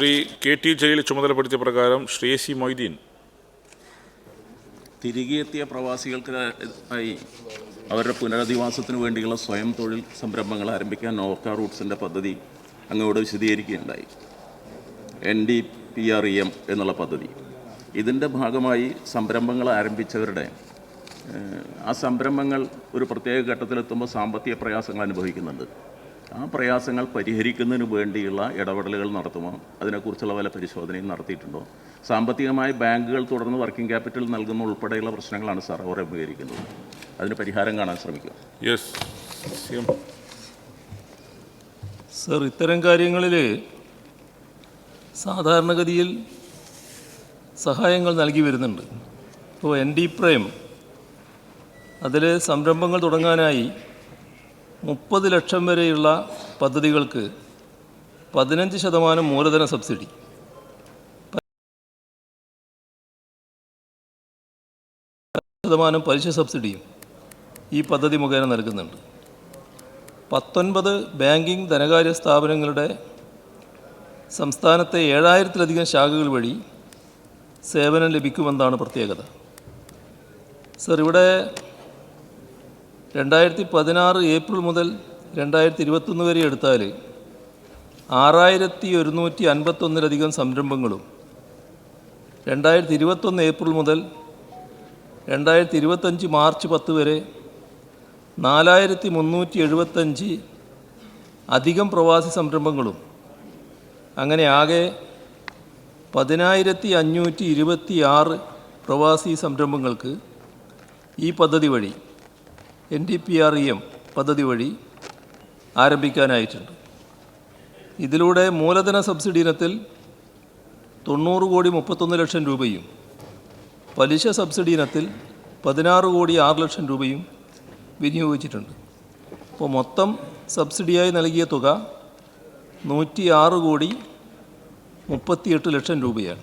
Shri K T Jaleel ചുമതലപ്പെടുത്തിയ പ്രകാരം Shri C Moideen. തിരികെ എത്തിയ പ്രവാസികൾക്കായി അവരുടെ പുനരധിവാസത്തിന് വേണ്ടിയുള്ള സ്വയം തൊഴിൽ സംരംഭങ്ങൾ ആരംഭിക്കാൻ നോർക്ക റൂട്ട്സിൻ്റെ പദ്ധതി അങ്ങോട്ട് വിശദീകരിക്കുകയുണ്ടായി. NDPREM എന്നുള്ള പദ്ധതി. ഇതിൻ്റെ ഭാഗമായി സംരംഭങ്ങൾ ആരംഭിച്ചവരുടെ ആ സംരംഭങ്ങൾ ഒരു പ്രത്യേക ഘട്ടത്തിലെത്തുമ്പോൾ സാമ്പത്തിക പ്രയാസങ്ങൾ അനുഭവിക്കുന്നുണ്ട്. ആ പ്രയാസങ്ങൾ പരിഹരിക്കുന്നതിന് വേണ്ടിയുള്ള ഇടപെടലുകൾ നടത്തുമോ, അതിനെക്കുറിച്ചുള്ള വല്ല പരിശോധനയും നടത്തിയിട്ടുണ്ടോ? സാമ്പത്തികമായി ബാങ്കുകൾ തുടർന്ന് വർക്കിംഗ് ക്യാപിറ്റൽ നൽകുന്ന ഉൾപ്പെടെയുള്ള പ്രശ്നങ്ങളാണ് സാർ അവർ അഭിമുഖീകരിക്കുന്നത്. അതിന് പരിഹാരം കാണാൻ ശ്രമിക്കുക. സർ, ഇത്തരം കാര്യങ്ങളിൽ സാധാരണഗതിയിൽ സഹായങ്ങൾ നൽകി വരുന്നുണ്ട്. ഇപ്പോൾ NDPREM അതിൽ സംരംഭങ്ങൾ തുടങ്ങാനായി 30 ലക്ഷം വരെയുള്ള പദ്ധതികൾക്ക് 15% മൂലധന സബ്സിഡി, 10% പലിശ സബ്സിഡിയും ഈ പദ്ധതി മുഖേന നൽകുന്നുണ്ട്. 19 ബാങ്കിംഗ് ധനകാര്യ സ്ഥാപനങ്ങളുടെ സംസ്ഥാനത്തെ 7000-ലധികം ശാഖകൾ വഴി സേവനം ലഭിക്കുമെന്നാണ് പ്രത്യേകത. സർ, ഇവിടെ 2016 ഏപ്രിൽ മുതൽ 2021 വരെ എടുത്താൽ 6151-ലധികം സംരംഭങ്ങളും 2021 ഏപ്രിൽ മുതൽ 2025 മാർച്ച് 10 വരെ 4375 അധികം പ്രവാസി സംരംഭങ്ങളും, അങ്ങനെ ആകെ 10526 പ്രവാസി സംരംഭങ്ങൾക്ക് ഈ പദ്ധതി വഴി NDPREM പദ്ധതി വഴി ആരംഭിക്കാനായിട്ടുണ്ട്. ഇതിലൂടെ മൂലധന സബ്സിഡി ഇനത്തിൽ 90,31,00,000 രൂപയും പലിശ സബ്സിഡി ഇനത്തിൽ 16,06,00,000 രൂപയും വിനിയോഗിച്ചിട്ടുണ്ട്. അപ്പോൾ മൊത്തം സബ്സിഡിയായി നൽകിയ തുക 106,38,00,000 രൂപയാണ്.